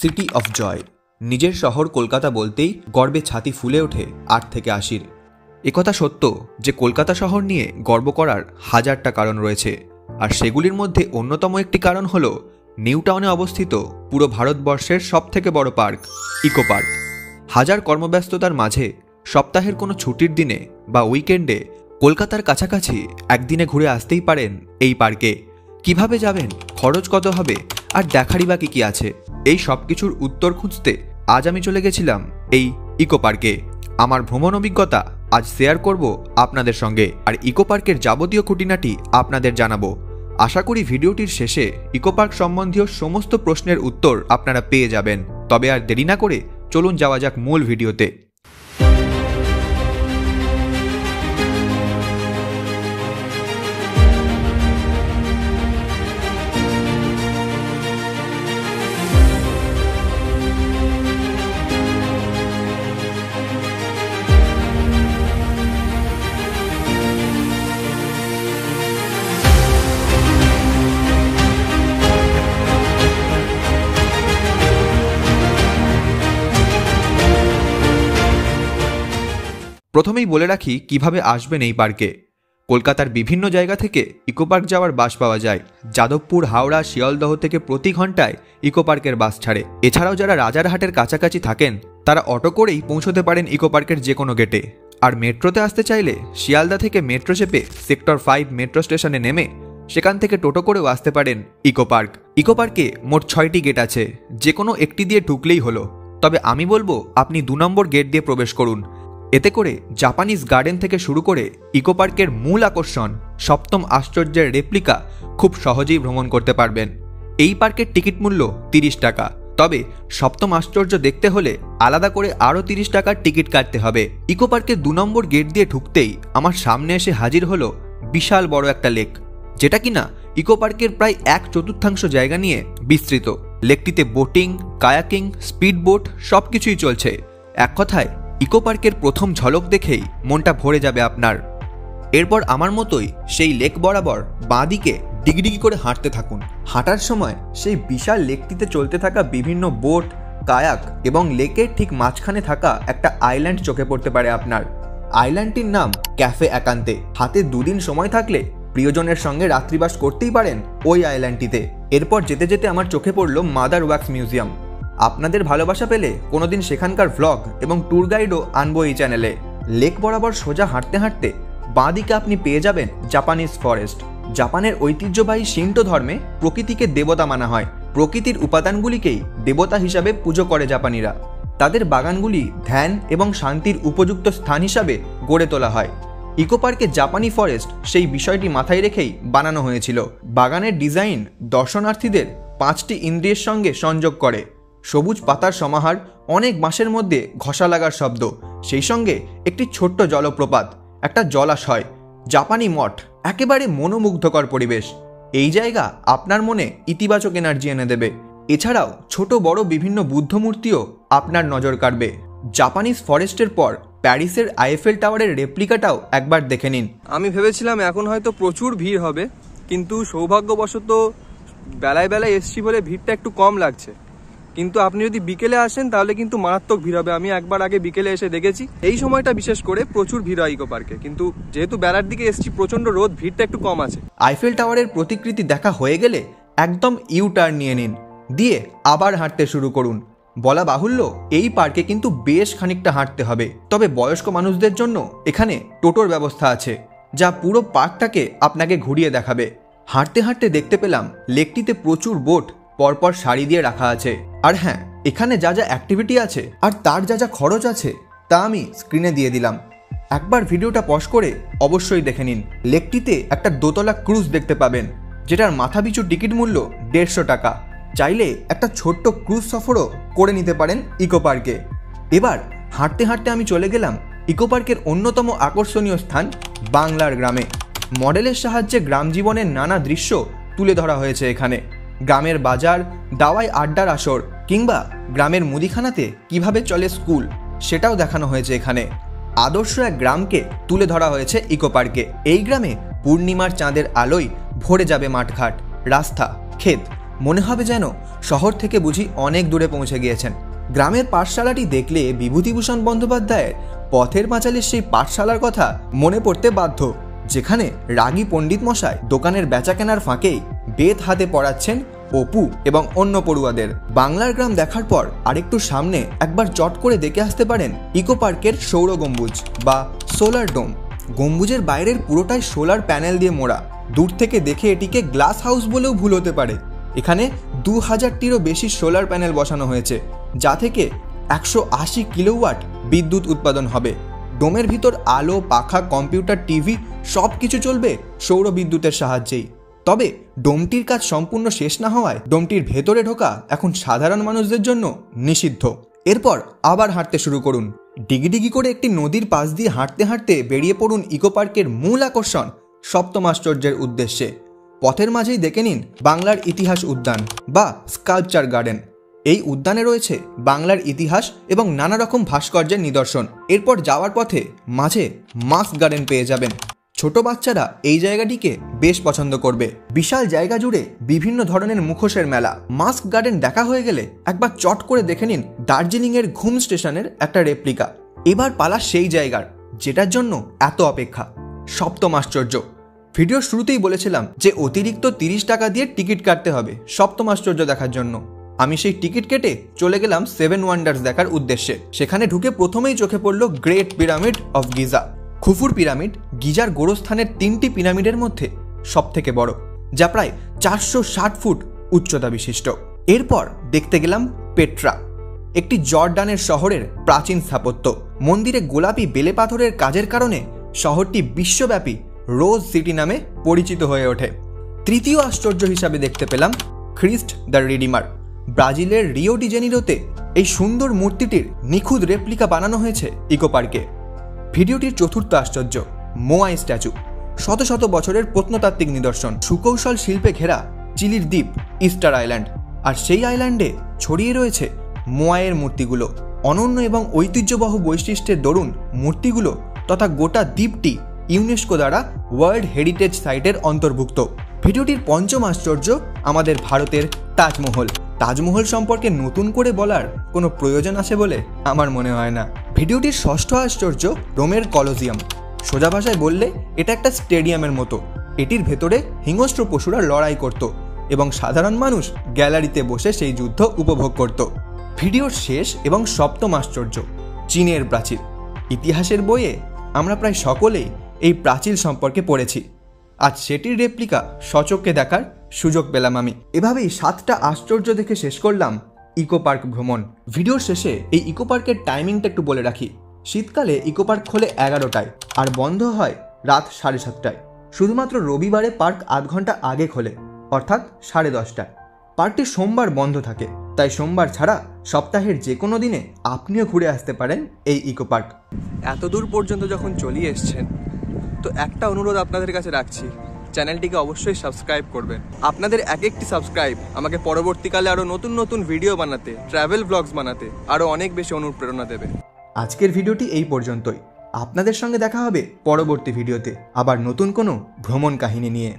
City of joy. নিজের শহর কলকাতা বলতেই গর্বে ছাতি ফুলে ওঠে 8 থেকে 80-র। একথা সত্য যে কলকাতা শহর নিয়ে গর্ব করার হাজারটা কারণ রয়েছে, আর সেগুলির মধ্যে অন্যতম একটি কারণ হল নিউ টাউনে অবস্থিত পুরো ভারতবর্ষের সবথেকে বড় পার্ক, ইকো পার্ক। হাজার কর্মব্যস্ততার মাঝে সপ্তাহের কোনো ছুটির দিনে বা উইকেন্ডে কলকাতার কাছাকাছি একদিনে ঘুরে আসতেই পারেন এই পার্কে। কিভাবে যাবেন, খরচ কত হবে, আর দেখারই বা কি আছে, এই সব কিছুর উত্তর খুঁজতে আজ আমি চলে গেছিলাম এই ইকো পার্কে। আমার ভ্রমণ অভিজ্ঞতা আজ শেয়ার করব আপনাদের সঙ্গে, আর ইকো পার্কের যাবতীয় খুঁটিনাটি আপনাদের জানাবো। আশা করি ভিডিওটির শেষে ইকো পার্ক সম্বন্ধীয় সমস্ত প্রশ্নের উত্তর আপনারা পেয়ে যাবেন। তবে আর দেরি না করে চলুন যাওয়া যাক মূল ভিডিওতে। প্রথমেই বলে রাখি কিভাবে আসবেন এই পার্কে। কলকাতার বিভিন্ন জায়গা থেকে ইকো পার্ক যাওয়ার বাস পাওয়া যায়। যাদবপুর, হাওড়া, শিয়ালদহ থেকে প্রতি ঘন্টায় ইকো পার্কের বাস ছাড়ে। এছাড়াও যারা রাজারহাটের কাছাকাছি থাকেন তারা অটো করেই পৌঁছতে পারেন ইকো পার্কের যে কোনো গেটে। আর মেট্রোতে আসতে চাইলে শিয়ালদা থেকে মেট্রো চেপে সেক্টর 5 মেট্রো স্টেশনে নেমে সেখান থেকে টোটো করেও আসতে পারেন ইকো পার্ক। ইকো পার্কে মোট 6টি গেট আছে, যে কোনো একটি দিয়ে ঢুকলেই হলো। তবে আমি বলবো আপনি 2 নম্বর গেট দিয়ে প্রবেশ করুন। এতে করে জাপানিজ গার্ডেন থেকে শুরু করে ইকো পার্কের মূল আকর্ষণ সপ্তম আশ্চর্যের রেপ্লিকা খুব সহজেই ভ্রমণ করতে পারবেন। এই পার্কের টিকিট মূল্য 30 টাকা। তবে সপ্তম আশ্চর্য দেখতে হলে আলাদা করে আরও 30 টাকার টিকিট কাটতে হবে। ইকো পার্কের 2 নম্বর গেট দিয়ে ঢুকতেই আমার সামনে এসে হাজির হলো বিশাল বড় একটা লেক, যেটা কিনা ইকো পার্কের প্রায় 1/4 জায়গা নিয়ে বিস্তৃত। লেকটিতে বোটিং, কায়াকিং, স্পিড বোট সবকিছুই চলছে। এক কথায় ইকো পার্কের প্রথম ঝলক দেখেই মনটা ভরে যাবে আপনার। এরপর আমার মতোই সেই লেক বরাবর বাঁ দিকে ডিগডিগি করে হাঁটতে থাকুন। হাঁটার সময় সেই বিশাল লেকটিতে চলতে থাকা বিভিন্ন বোট, কায়াক এবং লেকের ঠিক মাঝখানে থাকা একটা আইল্যান্ড চোখে পড়তে পারে আপনার। আইল্যান্ডটির নাম ক্যাফে একান্তে। হাতে 2 দিন সময় থাকলে প্রিয়জনের সঙ্গে রাত্রিবাস করতেই পারেন ওই আইল্যান্ডটিতে। এরপর যেতে যেতে আমার চোখে পড়ল মাদার ওয়াক্স মিউজিয়াম। আপনাদের ভালোবাসা পেলে কোনোদিন সেখানকার ভ্লগ এবং ট্যুর গাইডও আনবো এই চ্যানেলে। লেক বরাবর সোজা হাঁটতে হাঁটতে বাঁ দিকে আপনি পেয়ে যাবেন জাপানিজ ফরেস্ট। জাপানের ঐতিহ্যবাহী শিন্টো ধর্মে প্রকৃতিকে দেবতা মানা হয়। প্রকৃতির উপাদানগুলিকেই দেবতা হিসাবে পুজো করে জাপানিরা। তাদের বাগানগুলি ধ্যান এবং শান্তির উপযুক্ত স্থান হিসাবে গড়ে তোলা হয়। ইকো পার্কে জাপানি ফরেস্ট সেই বিষয়টি মাথায় রেখেই বানানো হয়েছিল। বাগানের ডিজাইন দর্শনার্থীদের 5টি ইন্দ্রিয়ের সঙ্গে সংযোগ করে। সবুজ পাতার সমাহার, অনেক বাঁশের মধ্যে ঘষা লাগার শব্দ, সেই সঙ্গে একটি ছোট্ট জলপ্রপাত, একটা জলাশয়, জাপানি মঠ, একেবারে মনোমুগ্ধকর পরিবেশ। এই জায়গা আপনার মনে ইতিবাচক এনার্জি এনে দেবে। এছাড়াও ছোট বড় বিভিন্ন বুদ্ধ মূর্তিও আপনার নজর কাড়বে। জাপানিজ ফরেস্টের পর প্যারিসের আইফেল টাওয়ারের রেপ্লিকাটাও একবার দেখে নিন। আমি ভেবেছিলাম এখন হয়তো প্রচুর ভিড় হবে, কিন্তু সৌভাগ্যবশত বেলায় বেলায় এসছি বলে ভিড়টা একটু কম লাগছে। কিন্তু আপনি যদি বিকেলে আসেন তাহলে কিন্তু মারাত্মক ভিড় হবে। আমি একবার আগে বিকেলে এসে দেখেছি, এই সময়টা বিশেষ করে প্রচুর ভিড় হয় ইকো পার্কে। কিন্তু যেহেতু বেলার দিকে এসছি, প্রচন্ড রোদ, ভিড়টা একটু কম আছে। আইফেল টাওয়ারের প্রতিকৃতি দেখা হয়ে গেলে একদম ইউ টার্ন নিয়ে নিন, দিয়ে আবার হাঁটতে শুরু করুন। বলা বাহুল্য এই পার্কে কিন্তু বেশ খানিকটা হাঁটতে হবে। তবে বয়স্ক মানুষদের জন্য এখানে টোটোর ব্যবস্থা আছে, যা পুরো পার্কটাকে আপনাকে ঘুরিয়ে দেখাবে। হাঁটতে হাঁটতে দেখতে পেলাম লেকটিতে প্রচুর বোট পরপর সারি দিয়ে রাখা আছে। আর হ্যাঁ, এখানে যা যা অ্যাক্টিভিটি আছে আর তার যা যা খরচ আছে তা আমি স্ক্রিনে দিয়ে দিলাম। একবার ভিডিওটা পজ করে অবশ্যই দেখে নিন। লেকটিতে একটা দোতলা ক্রুজ দেখতে পাবেন, যেটার মাথাপিছু টিকিট মূল্য 150 টাকা। চাইলে একটা ছোট্ট ক্রুজ সফরও করে নিতে পারেন ইকো পার্কে। এবার হাঁটতে হাঁটতে আমি চলে গেলাম ইকো পার্কের অন্যতম আকর্ষণীয় স্থান বাংলার গ্রামে। মডেলের সাহায্যে গ্রাম জীবনের নানা দৃশ্য তুলে ধরা হয়েছে এখানে। গ্রামের বাজার, দাওয়াই আড্ডার আসর, কিংবা গ্রামের মুদিখানাতে কিভাবে চলে স্কুল, সেটাও দেখানো হয়েছে এখানে। আদর্শ এক গ্রামকে তুলে ধরা হয়েছে ইকো পার্কে। এই গ্রামে পূর্ণিমার চাঁদের আলোয় ভরে যাবে মাঠঘাট, রাস্তা, ক্ষেত, মনে হবে যেন শহর থেকে বুঝি অনেক দূরে পৌঁছে গিয়েছেন। গ্রামের পাঠশালাটি দেখলে বিভূতিভূষণ বন্দ্যোপাধ্যায়ের পথের পাঁচালীর সেই পাঠশালার কথা মনে পড়তে বাধ্য, যেখানে রাগী পণ্ডিত মশাই দোকানের বেচাকেনার ফাঁকেই বেত হাতে পড়াচ্ছেন অপু এবং অন্য পড়ুয়াদের। বাংলার গ্রাম দেখার পর আরেকটু সামনে একবার চট করে দেখে আসতে পারেন ইকো পার্কের সৌর গম্বুজ বা সোলার ডোম। গম্বুজের বাইরের পুরোটাই সোলার প্যানেল দিয়ে মোড়া। দূর থেকে দেখে এটিকে গ্লাস হাউস বলেও ভুল হতে পারে। এখানে 2000টিরও বেশি সোলার প্যানেল বসানো হয়েছে, যা থেকে 180 কিলোওয়াট বিদ্যুৎ উৎপাদন হবে। ডোমের ভিতর আলো, পাখা, কম্পিউটার, টিভি সব কিছু চলবে সৌর বিদ্যুতের সাহায্যেই। তবে ডোমটির কাজ সম্পূর্ণ শেষ না হওয়ায় ডোমটির ভেতরে ঢোকা এখন সাধারণ মানুষদের জন্য নিষিদ্ধ। এরপর আবার হাঁটতে শুরু করুন। ডিগি করে একটি নদীর পাশ দিয়ে হাঁটতে হাঁটতে বেরিয়ে পড়ুন ইকো পার্কের মূল আকর্ষণ সপ্তম আশ্চর্যের উদ্দেশ্যে। পথের মাঝেই দেখে নিন বাংলার ইতিহাস উদ্যান বা স্কাল্পচার গার্ডেন। এই উদ্যানে রয়েছে বাংলার ইতিহাস এবং নানা রকম ভাস্কর্যের নিদর্শন। এরপর যাওয়ার পথে মাঝে মাস্ক গার্ডেন পেয়ে যাবেন। ছোট বাচ্চারা এই জায়গাটিকে বেশ পছন্দ করবে। বিশাল জায়গা জুড়ে বিভিন্ন ধরনের মুখোশের মেলা। মাস্ক গার্ডেন দেখা হয়ে গেলে একবার চট করে দেখে নিন দার্জিলিংয়ের ঘুম স্টেশনের একটা রেপ্লিকা। এবার পালা সেই জায়গার যেটার জন্য এত অপেক্ষা, সপ্তম আশ্চর্য। ভিডিওর শুরুতেই বলেছিলাম যে অতিরিক্ত 30 টাকা দিয়ে টিকিট কাটতে হবে সপ্তম আশ্চর্য দেখার জন্য। আমি সেই টিকিট কেটে চলে গেলাম 7 ওয়ান্ডার্স দেখার উদ্দেশ্যে। সেখানে ঢুকে প্রথমেই চোখে পড়ল গ্রেট পিরামিড অফ গিজা। খুফুর পিরামিড গিজার গোরস্থানের 3টি পিরামিডের মধ্যে সব থেকে বড়, যা প্রায় 460 ফুট উচ্চতা বিশিষ্ট। এরপর দেখতে গেলাম পেট্রা, একটি জর্ডানের শহরের প্রাচীন স্থাপত্য। মন্দিরে গোলাপি বেলে পাথরের কাজের কারণে শহরটি বিশ্বব্যাপী রোজ সিটি নামে পরিচিত হয়ে ওঠে। তৃতীয় আশ্চর্য হিসাবে দেখতে পেলাম খ্রিস্ট দ্য রিডিমার। ব্রাজিলের রিও ডি জেনিরোতে এই সুন্দর মূর্তিটির নিখুঁত রেপ্লিকা বানানো হয়েছে ইকো পার্কে। ভিডিওটির চতুর্থ আশ্চর্য মোয়াই স্ট্যাচু, শত শত বছরের প্রত্নতাত্ত্বিক নিদর্শন। সুকৌশল শিল্পে ঘেরা চিলির দ্বীপ ইস্টার আইল্যান্ড, আর সেই আইল্যান্ডে ছড়িয়ে রয়েছে মোয়াইয়ের মূর্তিগুলো। অনন্য এবং ঐতিহ্যবহ বৈশিষ্ট্যের দরুন মূর্তিগুলো তথা গোটা দ্বীপটি ইউনেস্কো দ্বারা ওয়ার্ল্ড হেরিটেজ সাইটের অন্তর্ভুক্ত। ভিডিওটির পঞ্চম আশ্চর্য আমাদের ভারতের তাজমহল। তাজমহল সম্পর্কে নতুন করে বলার কোনো প্রয়োজন আছে বলে আমার মনে হয় না। ভিডিওটির ষষ্ঠ আশ্চর্য রোমের কলোজিয়াম। সোজা ভাষায় বললে এটা একটা স্টেডিয়ামের মতো। এটির ভেতরে হিংস্র পশুরা লড়াই করত এবং সাধারণ মানুষ গ্যালারিতে বসে সেই যুদ্ধ উপভোগ করত। ভিডিওর শেষ এবং সপ্তম আশ্চর্য চীনের প্রাচীর। ইতিহাসের বইয়ে আমরা প্রায় সকলেই এই প্রাচীর সম্পর্কে পড়েছি। আজ সেটির রেপ্লিকা সচক্ষে দেখার সুযোগ পেলাম আমি। এভাবেই 7টা আশ্চর্য দেখে শেষ করলাম ইকো পার্ক ভ্রমণ। ভিডিওর শেষে এই ইকো পার্কের টাইমিংটা একটু বলে রাখি। শীতকালে ইকো পার্ক খোলে 11টায় আর বন্ধ হয় রাত 7:30টায়। শুধুমাত্র রবিবারে পার্ক আধ ঘন্টা আগে খোলে, অর্থাৎ 10:30টায়। পার্কটি সোমবার বন্ধ থাকে, তাই সোমবার ছাড়া সপ্তাহের যে কোনো দিনে আপনিও ঘুরে আসতে পারেন এই ইকো পার্ক। এত দূর পর্যন্ত যখন চলে এসছেন, তো একটা অনুরোধ আপনাদের কাছে রাখছি, চ্যানেলটিকে অবশ্যই সাবস্ক্রাইব করবেন। আপনাদের এক একটি সাবস্ক্রাইব আমাকে পরবর্তীকালে আরও নতুন নতুন ভিডিও বানাতে, ট্রাভেল ব্লগস বানাতে আরও অনেক বেশি অনুপ্রেরণা দেবে। আজকের ভিডিওটি এই পর্যন্তই। আপনাদের সঙ্গে দেখা হবে পরবর্তী ভিডিওতে আবার নতুন কোনো ভ্রমণ কাহিনী নিয়ে।